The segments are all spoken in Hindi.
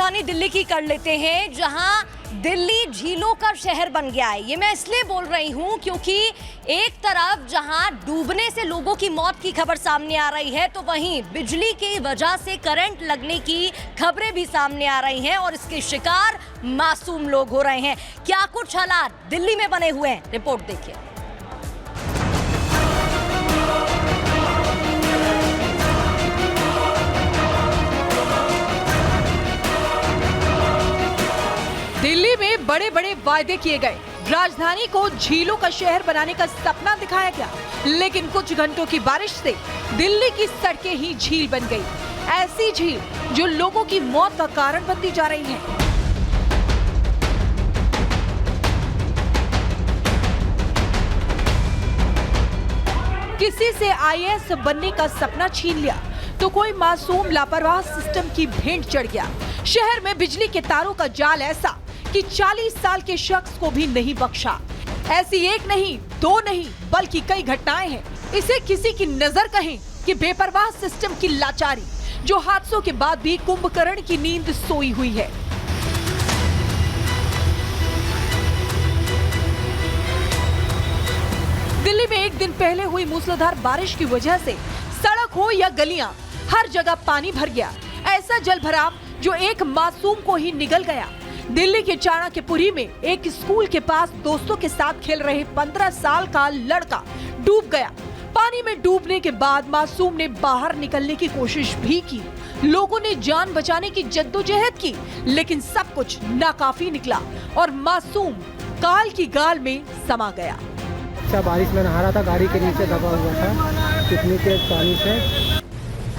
राजधानी दिल्ली की कर लेते हैं, जहां दिल्ली झीलों का शहर बन गया है। ये मैं इसलिए बोल रही हूं क्योंकि एक तरफ जहां डूबने से लोगों की मौत की खबर सामने आ रही है, तो वहीं बिजली की वजह से करंट लगने की खबरें भी सामने आ रही हैं और इसके शिकार मासूम लोग हो रहे हैं। क्या कुछ हालात दिल्ली में बने हुए हैं, रिपोर्ट देखिए। दिल्ली में बड़े बड़े वायदे किए गए, राजधानी को झीलों का शहर बनाने का सपना दिखाया गया, लेकिन कुछ घंटों की बारिश से दिल्ली की सड़कें ही झील बन गई। ऐसी झील जो लोगों की मौत का कारण बनती जा रही है। किसी से आईएएस बनने का सपना छीन लिया तो कोई मासूम लापरवाह सिस्टम की भेंट चढ़ गया। शहर में बिजली के तारों का जाल ऐसा कि 40 साल के शख्स को भी नहीं बख्शा। ऐसी एक नहीं, दो नहीं, बल्कि कई घटनाएं हैं। इसे किसी की नजर कहें कि बेपरवाह सिस्टम की लाचारी, जो हादसों के बाद भी कुंभकर्ण की नींद सोई हुई है। दिल्ली में एक दिन पहले हुई मूसलाधार बारिश की वजह से सड़क हो या गलियां, हर जगह पानी भर गया। ऐसा जलभराव जो एक मासूम को ही निगल गया। दिल्ली के चाणक्यपुरी में एक स्कूल के पास दोस्तों के साथ खेल रहे 15 साल का लड़का डूब गया। पानी में डूबने के बाद मासूम ने बाहर निकलने की कोशिश भी की। लोगों ने जान बचाने की जद्दोजहद की, लेकिन सब कुछ नाकाफी निकला और मासूम काल की गाल में समा गया। अच्छा, बारिश में नहा रहा था, गाड़ी के नीचे दबा हुआ था कितनी तेज पानी से।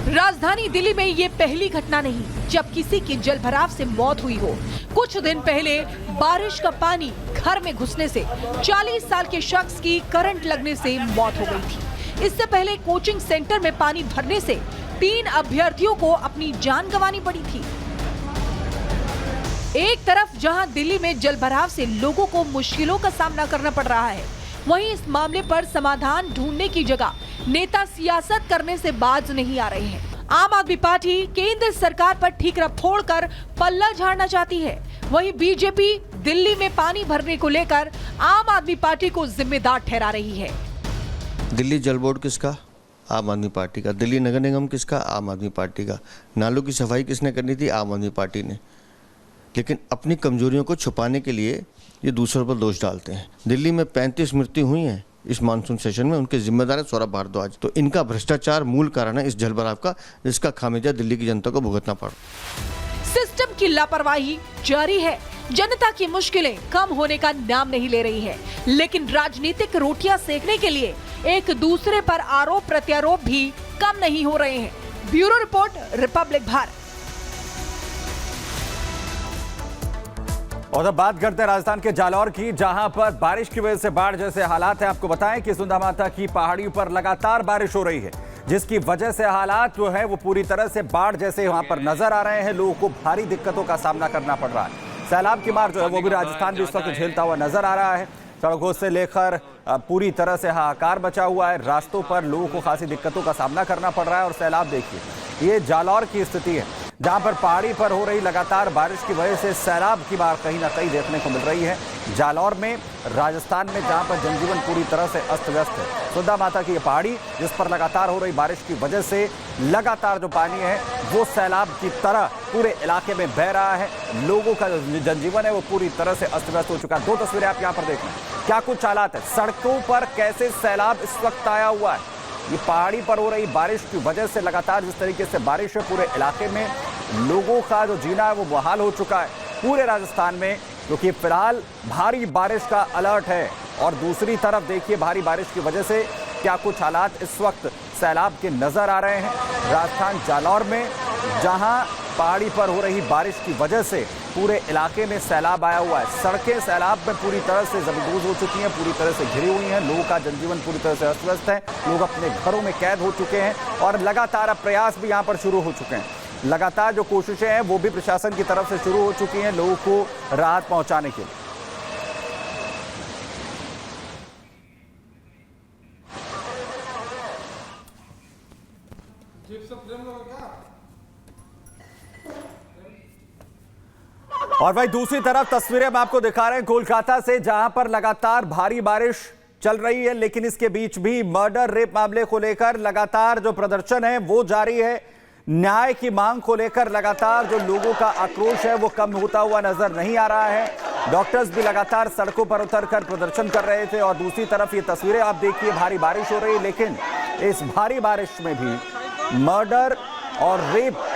राजधानी दिल्ली में ये पहली घटना नहीं जब किसी की जलभराव से मौत हुई हो। कुछ दिन पहले बारिश का पानी घर में घुसने से 40 साल के शख्स की करंट लगने से मौत हो गई थी। इससे पहले कोचिंग सेंटर में पानी भरने से 3 अभ्यर्थियों को अपनी जान गंवानी पड़ी थी। एक तरफ जहां दिल्ली में जलभराव से लोगों को मुश्किलों का सामना करना पड़ रहा है, वहीं इस मामले पर समाधान ढूंढने की जगह नेता सियासत करने से बाज नहीं आ रहे हैं। आम आदमी पार्टी केंद्र सरकार पर ठीकरा फोड़कर पल्ला झाड़ना चाहती है, वहीं बीजेपी दिल्ली में पानी भरने को लेकर आम आदमी पार्टी को जिम्मेदार ठहरा रही है। दिल्ली जल बोर्ड किसका? आम आदमी पार्टी का। दिल्ली नगर निगम किसका? आम आदमी पार्टी का। नालों की सफाई किसने करनी थी? आम आदमी पार्टी ने। लेकिन अपनी कमजोरियों को छुपाने के लिए ये दूसरों पर दोष डालते हैं। दिल्ली में 35 मृत्यु हुई हैं इस मानसून सेशन में, उनके जिम्मेदार है सौरभ भारद्वाज। तो इनका भ्रष्टाचार मूल कारण है इस जलभराव का, जिसका खामियाजा दिल्ली की जनता को भुगतना पड़ा। सिस्टम की लापरवाही जारी है। जनता की मुश्किलें कम होने का नाम नहीं ले रही है, लेकिन राजनीतिक रोटियां सेकने के लिए एक दूसरे पर आरोप प्रत्यारोप भी कम नहीं हो रहे हैं। Bureau report, Republic Bharat. और अब बात करते हैं राजस्थान के जालौर की, जहां पर बारिश की वजह से बाढ़ जैसे हालात हैं। आपको बताएं कि सुंदा माता की पहाड़ियों पर लगातार बारिश हो रही है, जिसकी वजह से हालात जो है वो पूरी तरह से बाढ़ जैसे वहां पर नजर आ रहे हैं। लोगों को भारी दिक्कतों का सामना करना पड़ रहा है। सैलाब की मार जो है वो भी राजस्थान भी इस वक्त झेलता हुआ नजर आ रहा है। सड़कों से लेकर पूरी तरह से हाहाकार मचा हुआ है। रास्तों पर लोगों को खासी दिक्कतों का सामना करना पड़ रहा है। और सैलाब देखिए, ये जालौर की स्थिति है, जहां पर पहाड़ी पर हो रही लगातार बारिश की वजह से सैलाब की मार कहीं ना कहीं देखने को मिल रही है। जालौर में, राजस्थान में, जहां पर जनजीवन पूरी तरह से अस्त व्यस्त है। सुंदा माता की ये पहाड़ी, जिस पर लगातार हो रही बारिश की वजह से लगातार जो पानी है वो सैलाब की तरह पूरे इलाके में बह रहा है। लोगों का जो जनजीवन है वो पूरी तरह से अस्त व्यस्त हो चुका है। 2 तस्वीरें आप यहाँ पर देख रहे हैं, क्या कुछ हालात है। सड़कों पर कैसे सैलाब इस वक्त आया हुआ है। ये पहाड़ी पर हो रही बारिश की वजह से लगातार जिस तरीके से बारिश है, पूरे इलाके में लोगों का जो जीना है वो बहाल हो चुका है पूरे राजस्थान में, क्योंकि फिलहाल भारी बारिश का अलर्ट है। और दूसरी तरफ देखिए, भारी बारिश की वजह से क्या कुछ हालात इस वक्त सैलाब के नजर आ रहे हैं राजस्थान जालौर में, जहां पहाड़ी पर हो रही बारिश की वजह से पूरे इलाके में सैलाब आया हुआ है। सड़कें सैलाब में पूरी तरह से जबरदस्त हो चुकी हैं, पूरी तरह से घिरी हुई हैं। लोगों का जनजीवन पूरी तरह से अस्त व्यस्त है। लोग अपने घरों में कैद हो चुके हैं और लगातार अब प्रयास भी यहाँ पर शुरू हो चुके हैं। लगातार जो कोशिशें हैं वो भी प्रशासन की तरफ से शुरू हो चुकी हैं लोगों को राहत पहुंचाने के लिए। और वही दूसरी तरफ तस्वीरें हम आपको दिखा रहे हैं कोलकाता से, जहां पर लगातार भारी बारिश चल रही है, लेकिन इसके बीच भी मर्डर रेप मामले को लेकर लगातार जो प्रदर्शन है वो जारी है। न्याय की मांग को लेकर लगातार जो लोगों का आक्रोश है वो कम होता हुआ नजर नहीं आ रहा है। डॉक्टर्स भी लगातार सड़कों पर उतरकर प्रदर्शन कर रहे थे और दूसरी तरफ ये तस्वीरें आप देखिए, भारी बारिश हो रही है, लेकिन इस भारी बारिश में भी मर्डर और रेप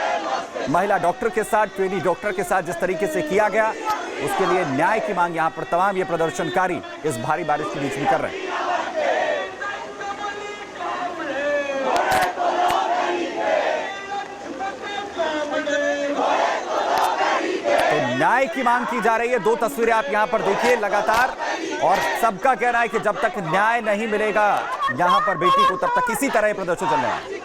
महिला डॉक्टर के साथ, ट्रेनी डॉक्टर के साथ जिस तरीके से किया गया, उसके लिए न्याय की मांग यहां पर तमाम ये प्रदर्शनकारी इस भारी बारिश के बीच में कर रहे हैं। तो न्याय की मांग की जा रही है। दो तस्वीरें आप यहां पर देखिए लगातार, और सबका कहना है कि जब तक न्याय नहीं मिलेगा यहां पर बेटी को, तब तक किसी तरह प्रदर्शन चल रहा है।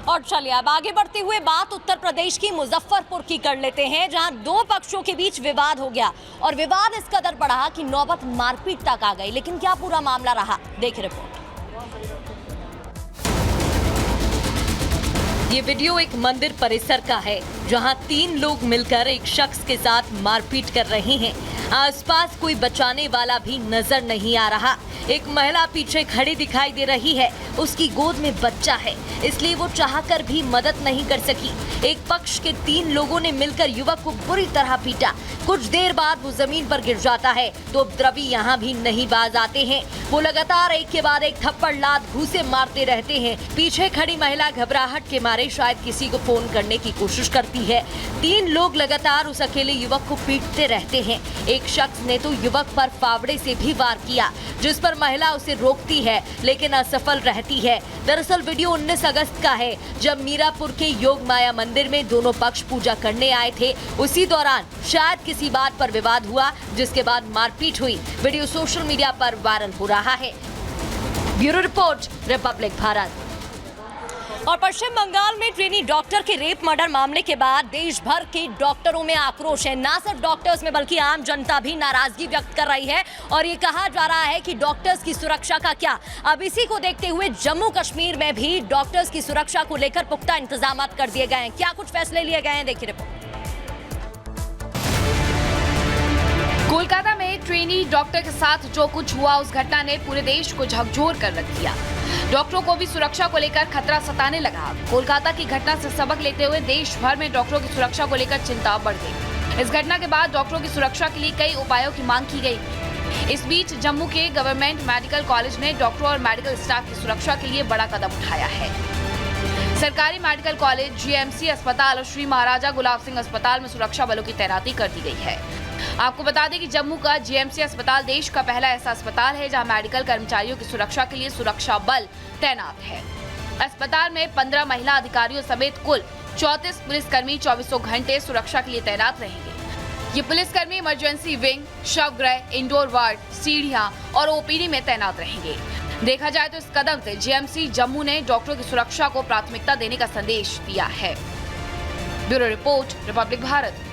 और चलिए अब आगे बढ़ते हुए बात उत्तर प्रदेश की मुजफ्फरपुर की कर लेते हैं, जहां दो पक्षों के बीच विवाद हो गया और विवाद इस कदर बढ़ा कि नौबत मारपीट तक आ गई। लेकिन क्या पूरा मामला रहा, देखिए रिपोर्ट। ये वीडियो एक मंदिर परिसर का है, जहां 3 लोग मिलकर एक शख्स के साथ मारपीट कर रहे हैं। आसपास कोई बचाने वाला भी नजर नहीं आ रहा। एक महिला पीछे खड़ी दिखाई दे रही है, उसकी गोद में बच्चा है, इसलिए वो चाहकर भी मदद नहीं कर सकी। एक पक्ष के 3 लोगों ने मिलकर युवक को बुरी तरह पीटा। कुछ देर बाद वो जमीन पर गिर जाता है तो उपद्रवी यहाँ भी नहीं बाज आते हैं। वो लगातार एक के बाद एक थप्पड़ लात घूंसे मारते रहते हैं। पीछे खड़ी महिला घबराहट के मारे शायद किसी को फोन करने की कोशिश करती है। 3 लोग लगातार उस अकेले युवक को पीटते रहते हैं। एक शख्स ने तो युवक पर फावड़े से भी वार किया, जिस पर महिला उसे रोकती है लेकिन असफल रहती है। दरअसल वीडियो 19 अगस्त का है, जब मीरापुर के योग माया मंदिर में दोनों पक्ष पूजा करने आए थे। उसी दौरान शायद किसी बात पर विवाद हुआ, जिसके बाद मारपीट हुई। वीडियो सोशल मीडिया पर वायरल हो रहा है। Bureau report, Republic Bharat. और पश्चिम बंगाल में ट्रेनी डॉक्टर के रेप मर्डर मामले के बाद देश भर के डॉक्टरों में आक्रोश है। ना सिर्फ डॉक्टर्स में बल्कि आम जनता भी नाराजगी व्यक्त कर रही है और ये कहा जा रहा है कि डॉक्टर्स की सुरक्षा का क्या। अब इसी को देखते हुए जम्मू कश्मीर में भी डॉक्टर्स की सुरक्षा को लेकर पुख्ता इंतजाम कर दिए गए हैं। क्या कुछ फैसले लिए गए हैं, देखिए रिपोर्ट। कोलकाता में ट्रेनी डॉक्टर के साथ जो कुछ हुआ, उस घटना ने पूरे देश को झकझोर कर रख दिया। डॉक्टरों को भी सुरक्षा को लेकर खतरा सताने लगा। कोलकाता की घटना से सबक लेते हुए देश भर में डॉक्टरों की सुरक्षा को लेकर चिंता बढ़ गई। इस घटना के बाद डॉक्टरों की सुरक्षा के लिए कई उपायों की मांग की गई। इस बीच जम्मू के गवर्नमेंट मेडिकल कॉलेज ने डॉक्टरों और मेडिकल स्टाफ की सुरक्षा के लिए बड़ा कदम उठाया है। सरकारी मेडिकल कॉलेज, जीएमसी अस्पताल और श्री महाराजा गुलाब सिंह अस्पताल में सुरक्षा बलों की तैनाती कर दी गई है। आपको बता दें कि जम्मू का जीएमसी अस्पताल देश का पहला ऐसा अस्पताल है जहां मेडिकल कर्मचारियों की सुरक्षा के लिए सुरक्षा बल तैनात है। अस्पताल में 15 महिला अधिकारियों समेत कुल 34 पुलिसकर्मी 24 घंटे सुरक्षा के लिए तैनात रहेंगे। ये पुलिसकर्मी इमरजेंसी विंग, शवगृह, इंडोर वार्ड, सीढ़ियां और ओपीडी में तैनात रहेंगे। देखा जाए तो इस कदम से जीएमसी जम्मू ने डॉक्टरों की सुरक्षा को प्राथमिकता देने का संदेश दिया है। Bureau report, Republic Bharat.